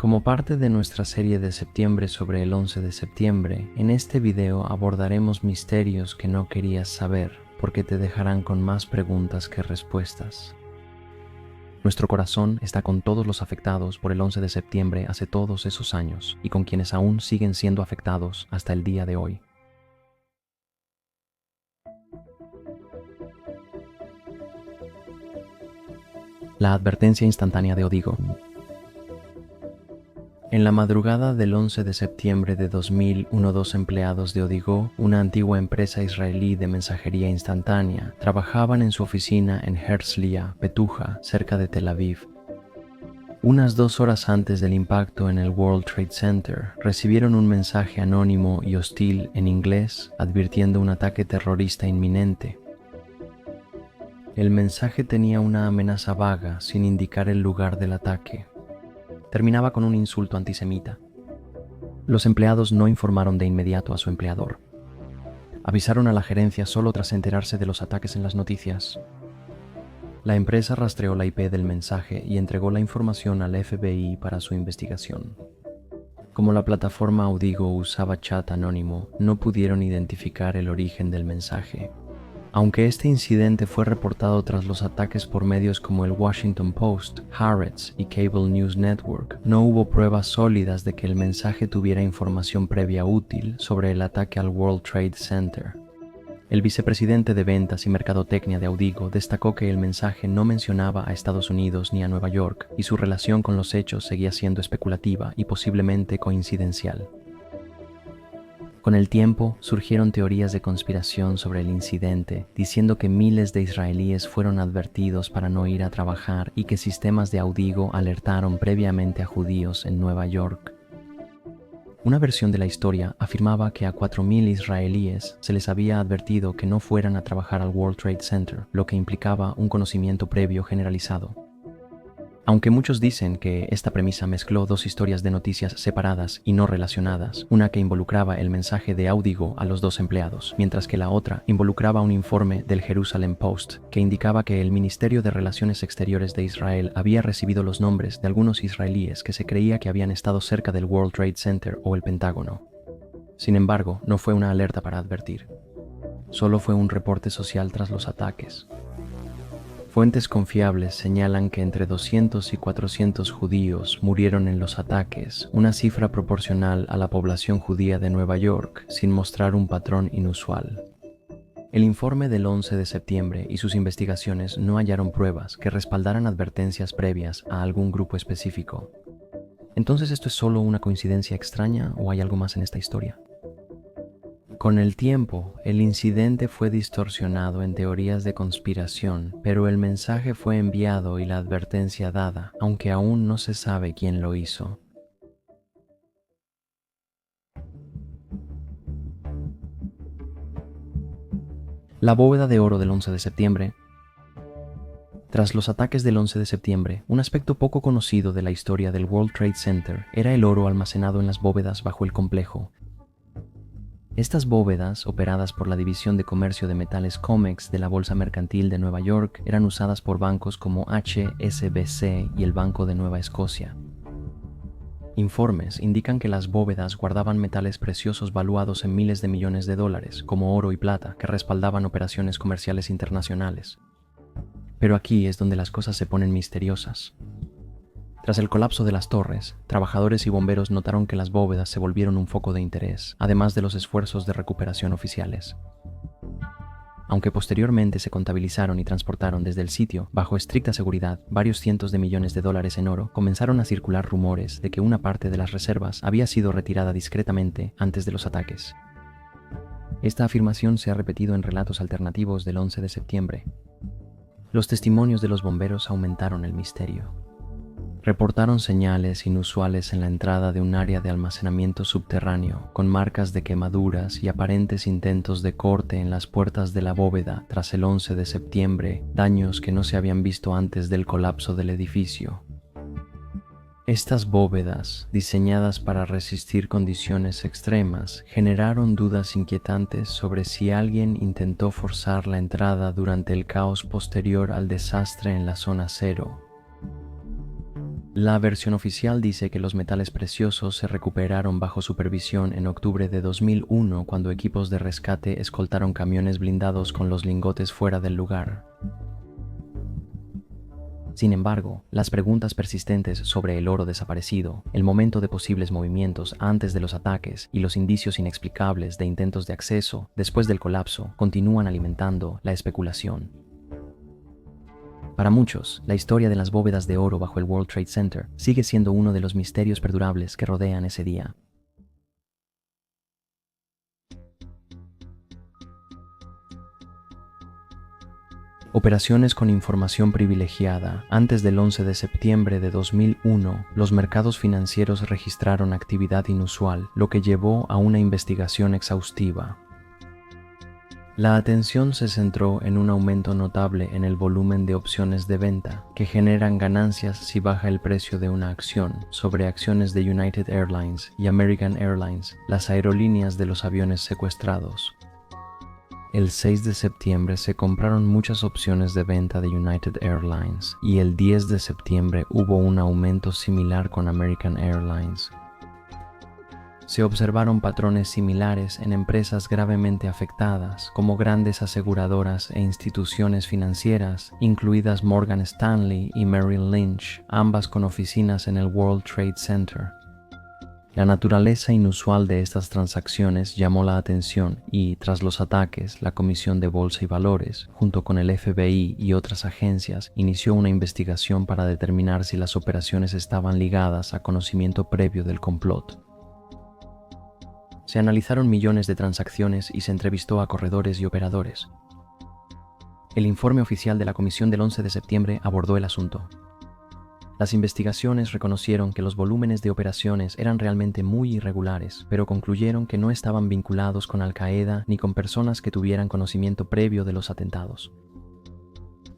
Como parte de nuestra serie de septiembre sobre el 11 de septiembre, en este video abordaremos misterios que no querías saber porque te dejarán con más preguntas que respuestas. Nuestro corazón está con todos los afectados por el 11 de septiembre hace todos esos años y con quienes aún siguen siendo afectados hasta el día de hoy. La advertencia instantánea de Odigo. En la madrugada del 11 de septiembre de 2001, dos empleados de Odigo, una antigua empresa israelí de mensajería instantánea, trabajaban en su oficina en Herzliya, Petuja, cerca de Tel Aviv. Unas 2 horas antes del impacto en el World Trade Center, recibieron un mensaje anónimo y hostil en inglés advirtiendo un ataque terrorista inminente. El mensaje tenía una amenaza vaga sin indicar el lugar del ataque. Terminaba con un insulto antisemita. Los empleados no informaron de inmediato a su empleador. Avisaron a la gerencia solo tras enterarse de los ataques en las noticias. La empresa rastreó la IP del mensaje y entregó la información al FBI para su investigación. Como la plataforma Odigo usaba chat anónimo, no pudieron identificar el origen del mensaje. Aunque este incidente fue reportado tras los ataques por medios como el Washington Post, Haaretz y Cable News Network, no hubo pruebas sólidas de que el mensaje tuviera información previa útil sobre el ataque al World Trade Center. El vicepresidente de Ventas y Mercadotecnia de Odigo destacó que el mensaje no mencionaba a Estados Unidos ni a Nueva York y su relación con los hechos seguía siendo especulativa y posiblemente coincidencial. Con el tiempo, surgieron teorías de conspiración sobre el incidente, diciendo que miles de israelíes fueron advertidos para no ir a trabajar y que sistemas de Odigo alertaron previamente a judíos en Nueva York. Una versión de la historia afirmaba que a 4.000 israelíes se les había advertido que no fueran a trabajar al World Trade Center, lo que implicaba un conocimiento previo generalizado. Aunque muchos dicen que esta premisa mezcló dos historias de noticias separadas y no relacionadas, una que involucraba el mensaje de Odigo a los dos empleados, mientras que la otra involucraba un informe del Jerusalem Post que indicaba que el Ministerio de Relaciones Exteriores de Israel había recibido los nombres de algunos israelíes que se creía que habían estado cerca del World Trade Center o el Pentágono. Sin embargo, no fue una alerta para advertir. Solo fue un reporte social tras los ataques. Fuentes confiables señalan que entre 200 y 400 judíos murieron en los ataques, una cifra proporcional a la población judía de Nueva York, sin mostrar un patrón inusual. El informe del 11 de septiembre y sus investigaciones no hallaron pruebas que respaldaran advertencias previas a algún grupo específico. ¿Entonces esto es solo una coincidencia extraña o hay algo más en esta historia? Con el tiempo, el incidente fue distorsionado en teorías de conspiración, pero el mensaje fue enviado y la advertencia dada, aunque aún no se sabe quién lo hizo. La bóveda de oro del 11 de septiembre. Tras los ataques del 11 de septiembre, un aspecto poco conocido de la historia del World Trade Center era el oro almacenado en las bóvedas bajo el complejo. Estas bóvedas, operadas por la División de Comercio de Metales COMEX de la Bolsa Mercantil de Nueva York, eran usadas por bancos como HSBC y el Banco de Nueva Escocia. Informes indican que las bóvedas guardaban metales preciosos valuados en miles de millones de dólares, como oro y plata, que respaldaban operaciones comerciales internacionales. Pero aquí es donde las cosas se ponen misteriosas. Tras el colapso de las torres, trabajadores y bomberos notaron que las bóvedas se volvieron un foco de interés, además de los esfuerzos de recuperación oficiales. Aunque posteriormente se contabilizaron y transportaron desde el sitio, bajo estricta seguridad, varios cientos de millones de dólares en oro, comenzaron a circular rumores de que una parte de las reservas había sido retirada discretamente antes de los ataques. Esta afirmación se ha repetido en relatos alternativos del 11 de septiembre. Los testimonios de los bomberos aumentaron el misterio. Reportaron señales inusuales en la entrada de un área de almacenamiento subterráneo, con marcas de quemaduras y aparentes intentos de corte en las puertas de la bóveda tras el 11 de septiembre, daños que no se habían visto antes del colapso del edificio. Estas bóvedas, diseñadas para resistir condiciones extremas, generaron dudas inquietantes sobre si alguien intentó forzar la entrada durante el caos posterior al desastre en la zona cero. La versión oficial dice que los metales preciosos se recuperaron bajo supervisión en octubre de 2001 cuando equipos de rescate escoltaron camiones blindados con los lingotes fuera del lugar. Sin embargo, las preguntas persistentes sobre el oro desaparecido, el momento de posibles movimientos antes de los ataques y los indicios inexplicables de intentos de acceso después del colapso continúan alimentando la especulación. Para muchos, la historia de las bóvedas de oro bajo el World Trade Center sigue siendo uno de los misterios perdurables que rodean ese día. Operaciones con información privilegiada. Antes del 11 de septiembre de 2001, los mercados financieros registraron actividad inusual, lo que llevó a una investigación exhaustiva. La atención se centró en un aumento notable en el volumen de opciones de venta, que generan ganancias si baja el precio de una acción, sobre acciones de United Airlines y American Airlines, las aerolíneas de los aviones secuestrados. El 6 de septiembre se compraron muchas opciones de venta de United Airlines y el 10 de septiembre hubo un aumento similar con American Airlines. Se observaron patrones similares en empresas gravemente afectadas, como grandes aseguradoras e instituciones financieras, incluidas Morgan Stanley y Merrill Lynch, ambas con oficinas en el World Trade Center. La naturaleza inusual de estas transacciones llamó la atención y, tras los ataques, la Comisión de Bolsa y Valores, junto con el FBI y otras agencias, inició una investigación para determinar si las operaciones estaban ligadas a conocimiento previo del complot. Se analizaron millones de transacciones y se entrevistó a corredores y operadores. El informe oficial de la Comisión del 11 de septiembre abordó el asunto. Las investigaciones reconocieron que los volúmenes de operaciones eran realmente muy irregulares, pero concluyeron que no estaban vinculados con Al-Qaeda ni con personas que tuvieran conocimiento previo de los atentados.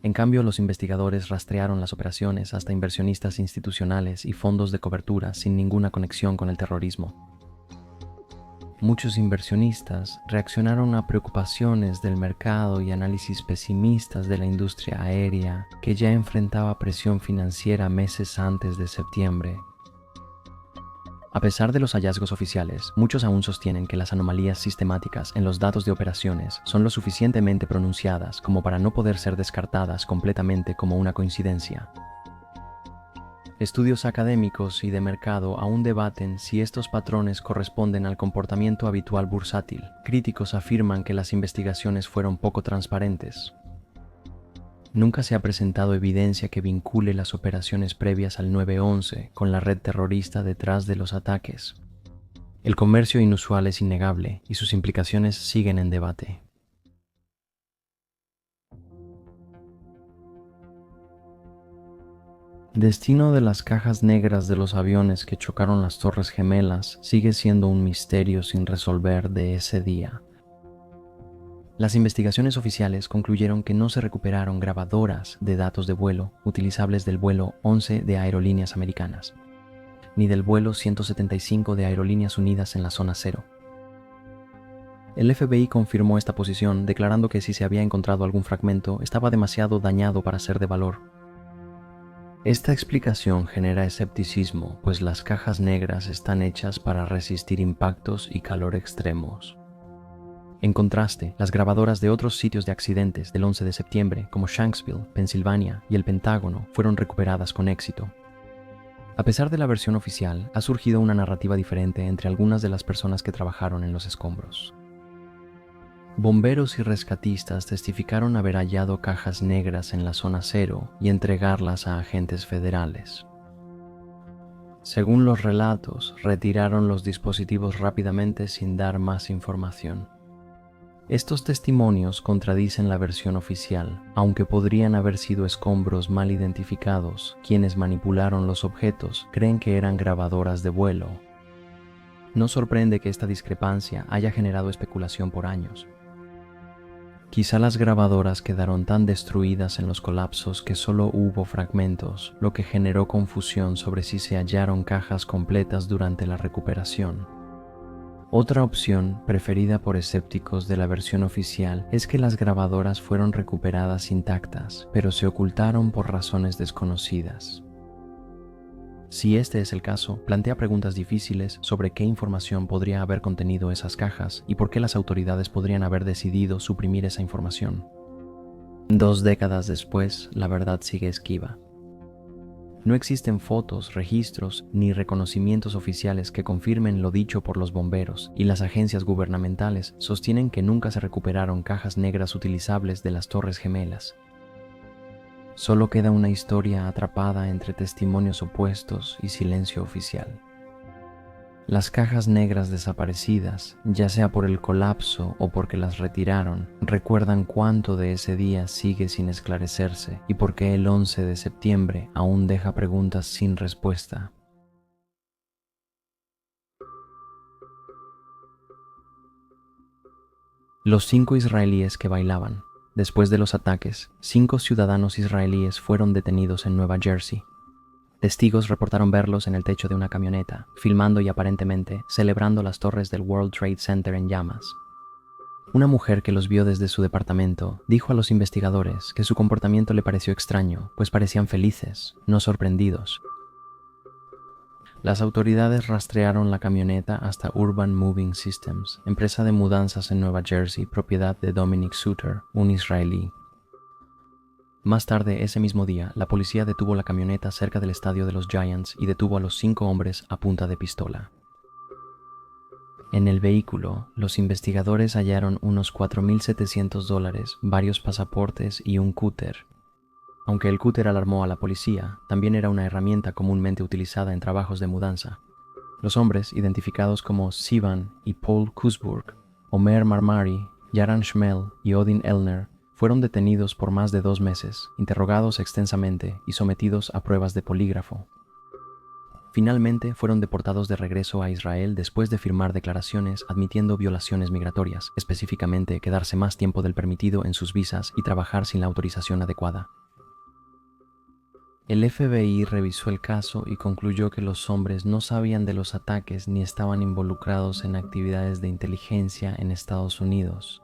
En cambio, los investigadores rastrearon las operaciones hasta inversionistas institucionales y fondos de cobertura sin ninguna conexión con el terrorismo. Muchos inversionistas reaccionaron a preocupaciones del mercado y análisis pesimistas de la industria aérea, que ya enfrentaba presión financiera meses antes de septiembre. A pesar de los hallazgos oficiales, muchos aún sostienen que las anomalías sistemáticas en los datos de operaciones son lo suficientemente pronunciadas como para no poder ser descartadas completamente como una coincidencia. Estudios académicos y de mercado aún debaten si estos patrones corresponden al comportamiento habitual bursátil. Críticos afirman que las investigaciones fueron poco transparentes. Nunca se ha presentado evidencia que vincule las operaciones previas al 9/11 con la red terrorista detrás de los ataques. El comercio inusual es innegable y sus implicaciones siguen en debate. Destino de las cajas negras de los aviones que chocaron las Torres Gemelas sigue siendo un misterio sin resolver de ese día. Las investigaciones oficiales concluyeron que no se recuperaron grabadoras de datos de vuelo utilizables del vuelo 11 de Aerolíneas Americanas, ni del vuelo 175 de Aerolíneas Unidas en la Zona Cero. El FBI confirmó esta posición, declarando que si se había encontrado algún fragmento, estaba demasiado dañado para ser de valor. Esta explicación genera escepticismo, pues las cajas negras están hechas para resistir impactos y calor extremos. En contraste, las grabadoras de otros sitios de accidentes del 11 de septiembre, como Shanksville, Pensilvania y el Pentágono, fueron recuperadas con éxito. A pesar de la versión oficial, ha surgido una narrativa diferente entre algunas de las personas que trabajaron en los escombros. Bomberos y rescatistas testificaron haber hallado cajas negras en la zona cero y entregarlas a agentes federales. Según los relatos, retiraron los dispositivos rápidamente sin dar más información. Estos testimonios contradicen la versión oficial, aunque podrían haber sido escombros mal identificados. Quienes manipularon los objetos creen que eran grabadoras de vuelo. No sorprende que esta discrepancia haya generado especulación por años. Quizá las grabadoras quedaron tan destruidas en los colapsos que solo hubo fragmentos, lo que generó confusión sobre si se hallaron cajas completas durante la recuperación. Otra opción, preferida por escépticos de la versión oficial, es que las grabadoras fueron recuperadas intactas, pero se ocultaron por razones desconocidas. Si este es el caso, plantea preguntas difíciles sobre qué información podría haber contenido esas cajas y por qué las autoridades podrían haber decidido suprimir esa información. 2 décadas después, la verdad sigue esquiva. No existen fotos, registros ni reconocimientos oficiales que confirmen lo dicho por los bomberos, y las agencias gubernamentales sostienen que nunca se recuperaron cajas negras utilizables de las Torres Gemelas. Solo queda una historia atrapada entre testimonios opuestos y silencio oficial. Las cajas negras desaparecidas, ya sea por el colapso o porque las retiraron, recuerdan cuánto de ese día sigue sin esclarecerse y por qué el 11 de septiembre aún deja preguntas sin respuesta. Los 5 israelíes que bailaban. Después de los ataques, 5 ciudadanos israelíes fueron detenidos en Nueva Jersey. Testigos reportaron verlos en el techo de una camioneta, filmando y aparentemente celebrando las torres del World Trade Center en llamas. Una mujer que los vio desde su departamento dijo a los investigadores que su comportamiento le pareció extraño, pues parecían felices, no sorprendidos. Las autoridades rastrearon la camioneta hasta Urban Moving Systems, empresa de mudanzas en Nueva Jersey, propiedad de Dominic Suter, un israelí. Más tarde, ese mismo día, la policía detuvo la camioneta cerca del estadio de los Giants y detuvo a los 5 hombres a punta de pistola. En el vehículo, los investigadores hallaron unos $4,700, varios pasaportes y un cúter. Aunque el cúter alarmó a la policía, también era una herramienta comúnmente utilizada en trabajos de mudanza. Los hombres, identificados como Sivan y Paul Kusburg, Omer Marmari, Yaran Shmuel y Odin Elner, fueron detenidos por más de 2 meses, interrogados extensamente y sometidos a pruebas de polígrafo. Finalmente fueron deportados de regreso a Israel después de firmar declaraciones admitiendo violaciones migratorias, específicamente quedarse más tiempo del permitido en sus visas y trabajar sin la autorización adecuada. El FBI revisó el caso y concluyó que los hombres no sabían de los ataques ni estaban involucrados en actividades de inteligencia en Estados Unidos.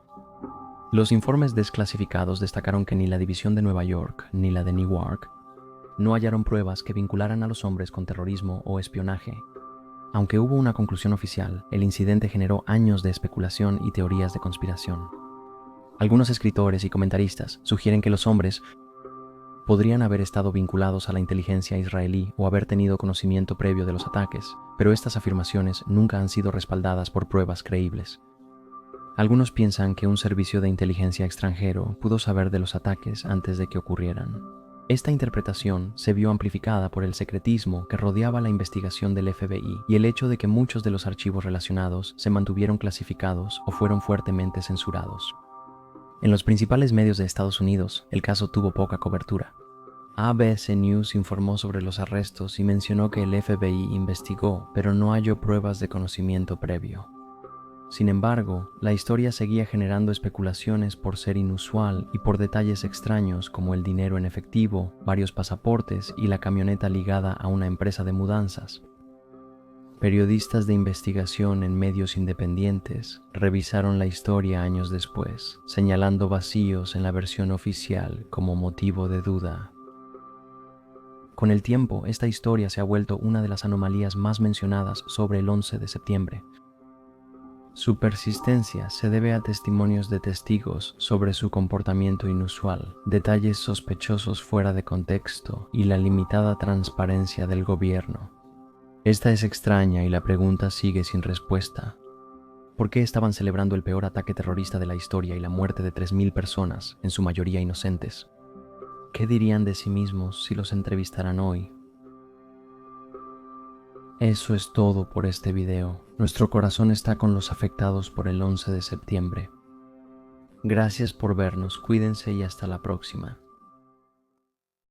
Los informes desclasificados destacaron que ni la División de Nueva York ni la de Newark no hallaron pruebas que vincularan a los hombres con terrorismo o espionaje. Aunque hubo una conclusión oficial, el incidente generó años de especulación y teorías de conspiración. Algunos escritores y comentaristas sugieren que los hombres podrían haber estado vinculados a la inteligencia israelí o haber tenido conocimiento previo de los ataques, pero estas afirmaciones nunca han sido respaldadas por pruebas creíbles. Algunos piensan que un servicio de inteligencia extranjero pudo saber de los ataques antes de que ocurrieran. Esta interpretación se vio amplificada por el secretismo que rodeaba la investigación del FBI y el hecho de que muchos de los archivos relacionados se mantuvieron clasificados o fueron fuertemente censurados. En los principales medios de Estados Unidos, el caso tuvo poca cobertura. ABC News informó sobre los arrestos y mencionó que el FBI investigó, pero no halló pruebas de conocimiento previo. Sin embargo, la historia seguía generando especulaciones por ser inusual y por detalles extraños como el dinero en efectivo, varios pasaportes y la camioneta ligada a una empresa de mudanzas. Periodistas de investigación en medios independientes revisaron la historia años después, señalando vacíos en la versión oficial como motivo de duda. Con el tiempo, esta historia se ha vuelto una de las anomalías más mencionadas sobre el 11 de septiembre. Su persistencia se debe a testimonios de testigos sobre su comportamiento inusual, detalles sospechosos fuera de contexto y la limitada transparencia del gobierno. Esta es extraña y la pregunta sigue sin respuesta. ¿Por qué estaban celebrando el peor ataque terrorista de la historia y la muerte de 3,000 personas, en su mayoría inocentes? ¿Qué dirían de sí mismos si los entrevistaran hoy? Eso es todo por este video. Nuestro corazón está con los afectados por el 11 de septiembre. Gracias por vernos, cuídense y hasta la próxima.